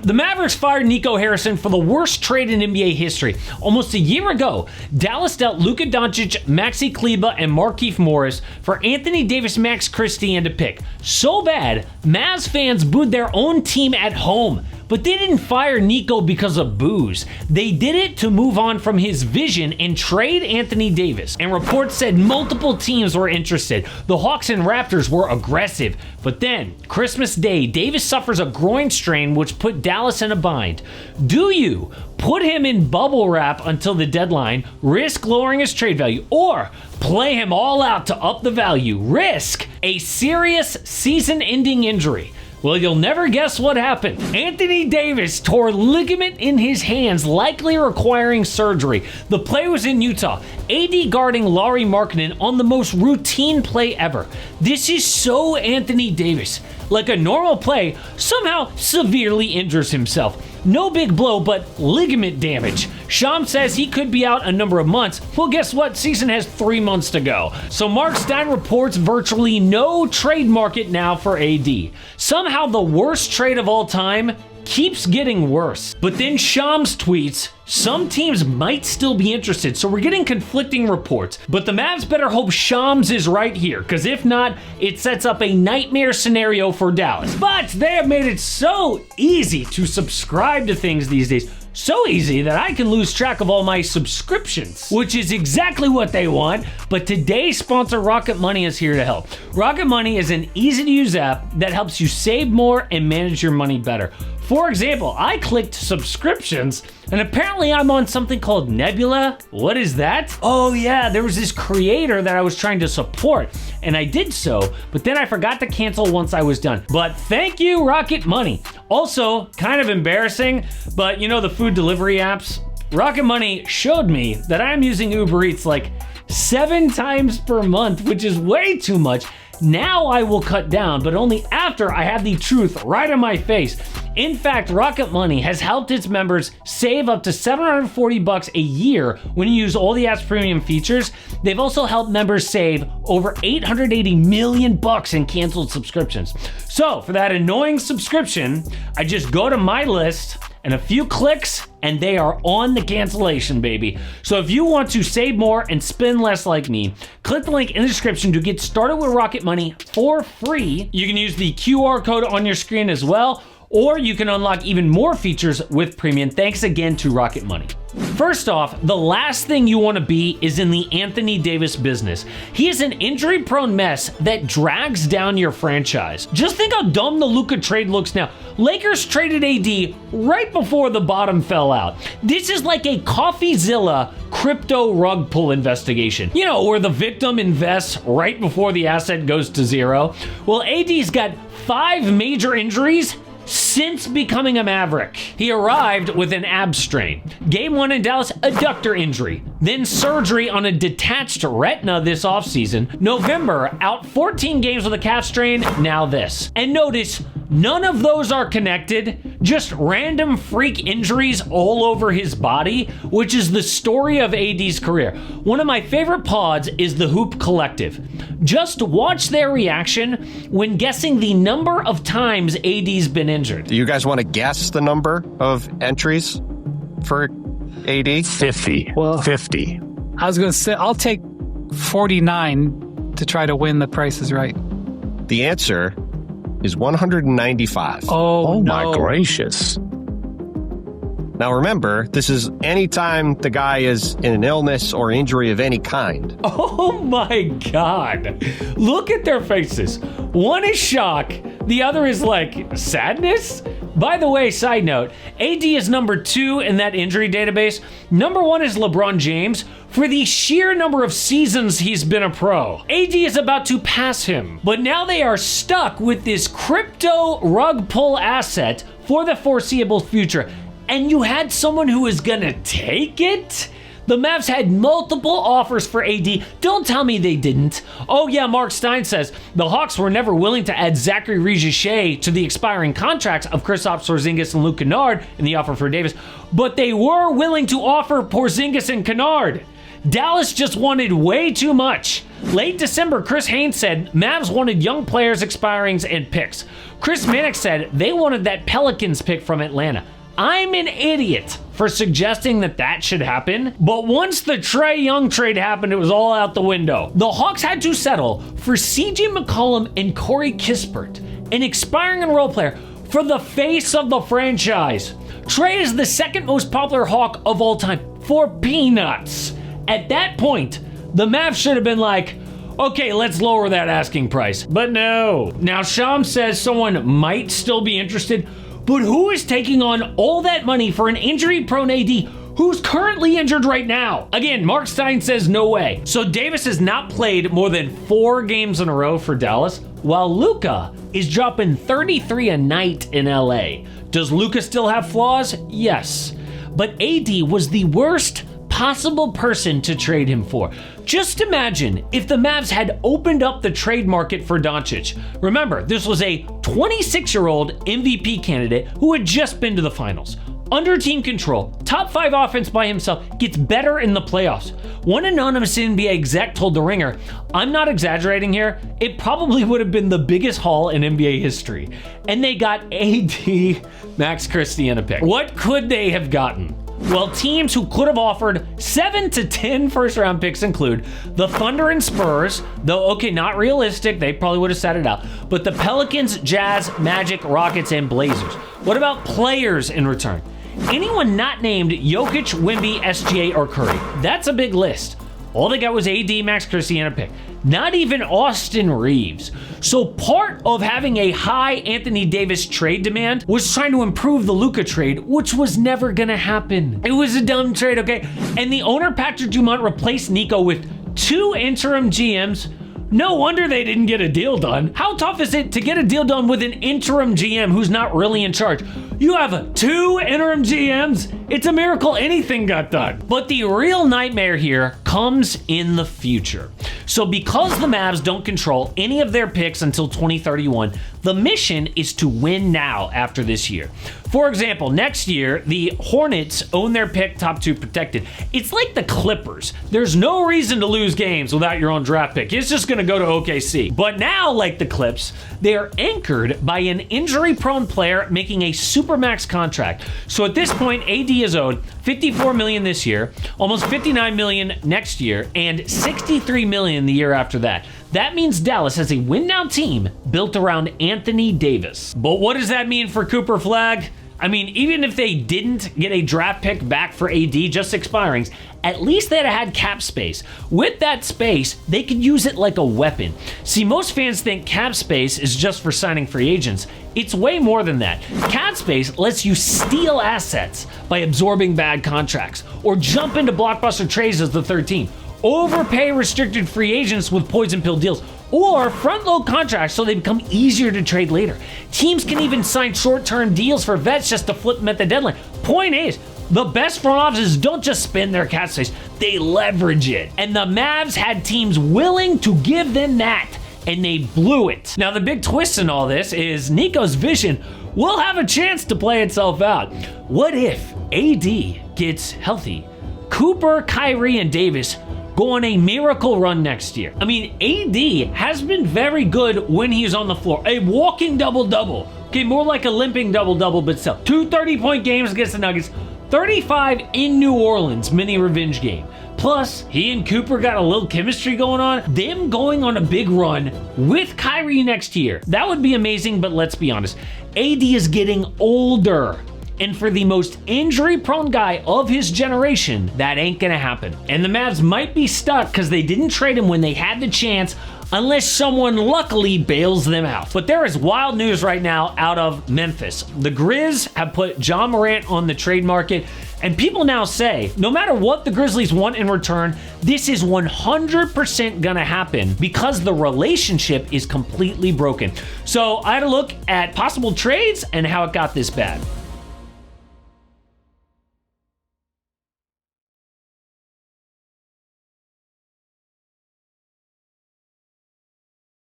The Mavericks fired Nico Harrison for the worst trade in NBA history. Almost a year ago, Dallas dealt Luka Doncic, Maxi Kleber, and Markieff Morris for Anthony Davis, Max Christie, and a pick. So bad, Mavs fans booed their own team at home. But they didn't fire Nico because of booze. They did it to move on from his vision and trade Anthony Davis. And reports said multiple teams were interested. The Hawks and Raptors were aggressive. But then, Christmas Day, Davis suffers a groin strain which put Dallas in a bind. Do you put him in bubble wrap until the deadline, risk lowering his trade value, or play him all out to up the value, risk a serious season-ending injury? Well, you'll never guess what happened. Anthony Davis tore ligament in his hands, likely requiring surgery. The play was in Utah. AD guarding Lauri Markkanen on the most routine play ever. This is so Anthony Davis. Like a normal play, somehow severely injures himself. No big blow, but ligament damage. Shams says he could be out a number of months. Well, guess what? Season has 3 months to go. So Mark Stein reports virtually no trade market now for AD. Somehow the worst trade of all time keeps getting worse. But then Shams tweets, some teams might still be interested, so we're getting conflicting reports. But the Mavs better hope Shams is right here, because if not, it sets up a nightmare scenario for Dallas. But they have made it so easy to subscribe to things these days. So easy that I can lose track of all my subscriptions, which is exactly what they want. But today's sponsor, Rocket Money, is here to help. Rocket Money is an easy-to-use app that helps you save more and manage your money better. For example, I clicked subscriptions, and apparently I'm on something called Nebula. What is that? Oh yeah, there was this creator that I was trying to support, and I did so, but then I forgot to cancel once I was done. But thank you, Rocket Money. Also, kind of embarrassing, but you know the food delivery apps? Rocket Money showed me that I'm using Uber Eats like 7 times per month, which is way too much. Now I will cut down, but only after I have the truth right in my face. In fact, Rocket Money has helped its members save up to $740 a year when you use all the app's premium features. They've also helped members save over $880 million in canceled subscriptions. So for that annoying subscription, I just go to my list and a few clicks and they are on the cancellation, baby. So if you want to save more and spend less like me, click the link in the description to get started with Rocket Money for free. You can use the QR code on your screen as well, or you can unlock even more features with premium. Thanks again to Rocket Money. First off, the last thing you want to be is in the Anthony Davis business. He is an injury-prone mess that drags down your franchise. Just think how dumb the Luka trade looks now. Lakers traded AD right before the bottom fell out. This is like a CoffeeZilla crypto rug pull investigation. You know, where the victim invests right before the asset goes to zero. Well, AD's got 5 major injuries since becoming a Maverick. He arrived with an ab strain. Game 1 in Dallas, adductor injury. Then surgery on a detached retina this offseason. November, out 14 games with a calf strain, now this. And notice, none of those are connected, just random freak injuries all over his body, which is the story of AD's career. One of my favorite pods is the Hoop Collective. Just watch their reaction when guessing the number of times AD's been injured. Do you guys want to guess the number of entries for AD? 50. Well, 50. I was going to say, I'll take 49 to try to win the Price is Right. The answer is 195. Oh, no. My gracious. Now remember, this is anytime the guy is in an illness or injury of any kind. Oh my God. Look at their faces. One is shock. The other is like sadness. By the way, side note, AD is number 2 in that injury database. Number 1 is LeBron James for the sheer number of seasons he's been a pro. AD is about to pass him. But now they are stuck with this crypto rug pull asset for the foreseeable future. And you had someone who was gonna take it? The Mavs had multiple offers for AD. Don't tell me they didn't. Oh yeah, Mark Stein says the Hawks were never willing to add Zachary Regis-Shea to the expiring contracts of Kristaps Porzingis and Luka Kennard in the offer for Davis, but they were willing to offer Porzingis and Kennard. Dallas just wanted way too much. Late December, Chris Haynes said Mavs wanted young players, expirings, and picks. Chris Mannix said they wanted that Pelicans pick from Atlanta. I'm an idiot for suggesting that should happen, but once the Trae Young trade happened, it was all out the window. The Hawks had to settle for CJ McCollum and Corey Kispert, an expiring and role player, for the face of the franchise. Trae is the second most popular Hawk of all time for peanuts. At that point, the Mavs should have been like, okay, let's lower that asking price. But no. Now, Sham says someone might still be interested, but who is taking on all that money for an injury-prone AD who's currently injured right now? Again, Mark Stein says no way. So Davis has not played more than 4 games in a row for Dallas, while Luka is dropping 33 a night in LA. Does Luka still have flaws? Yes. But AD was the worst possible person to trade him for. Just imagine if the Mavs had opened up the trade market for Doncic. Remember, this was a 26-year-old MVP candidate who had just been to the finals. Under team control, top 5 offense by himself, gets better in the playoffs. One anonymous NBA exec told The Ringer, I'm not exaggerating here, it probably would have been the biggest haul in NBA history. And they got AD, Max Christie, and a pick. What could they have gotten? Well, teams who could have offered 7 to 10 first-round picks include the Thunder and Spurs, though, okay, not realistic, they probably would have sat it out, but the Pelicans, Jazz, Magic, Rockets, and Blazers. What about players in return? Anyone not named Jokic, Wemby, SGA, or Curry. That's a big list. All they got was AD, Max Christie, and a pick. Not even Austin Reeves. So part of having a high Anthony Davis trade demand was trying to improve the Luka trade, which was never gonna happen. It was a dumb trade, okay? And the owner, Patrick Dumont, replaced Nico with 2 interim GMs. No wonder they didn't get a deal done. How tough is it to get a deal done with an interim GM who's not really in charge? You have 2 interim GMs? It's a miracle anything got done. But the real nightmare here comes in the future. So because the Mavs don't control any of their picks until 2031, the mission is to win now after this year. For example, next year, the Hornets own their pick, top 2 protected. It's like the Clippers. There's no reason to lose games without your own draft pick. It's just gonna go to OKC. But now, like the Clips, they are anchored by an injury-prone player making a supermax contract. So at this point, AD is owed $54 million this year, almost $59 million next year, and $63 million the year after that. That means Dallas has a win-now team built around Anthony Davis. But what does that mean for Cooper Flagg? I mean, even if they didn't get a draft pick back for AD, just expirings, at least they'd have had cap space. With that space, they could use it like a weapon. See, most fans think cap space is just for signing free agents. It's way more than that. Cap space lets you steal assets by absorbing bad contracts, or jump into blockbuster trades as the third team, overpay restricted free agents with poison pill deals, or front-load contracts so they become easier to trade later. Teams can even sign short-term deals for vets just to flip them at the deadline. Point is, the best front offices don't just spend their cap space, they leverage it. And the Mavs had teams willing to give them that, and they blew it. Now, the big twist in all this is Nico's vision will have a chance to play itself out. What if AD gets healthy? Cooper, Kyrie, and Davis go on a miracle run next year. I mean, AD has been very good when he's on the floor. A walking double-double. Okay, more like a limping double-double, but still. 2 30-point games against the Nuggets, 35 in New Orleans, mini revenge game. Plus, he and Cooper got a little chemistry going on. Them going on a big run with Kyrie next year. That would be amazing, but let's be honest. AD is getting older. And for the most injury-prone guy of his generation, that ain't gonna happen. And the Mavs might be stuck because they didn't trade him when they had the chance, unless someone luckily bails them out. But there is wild news right now out of Memphis. The Grizz have put Ja Morant on the trade market, and people now say, no matter what the Grizzlies want in return, this is 100% gonna happen because the relationship is completely broken. So I had a look at possible trades and how it got this bad.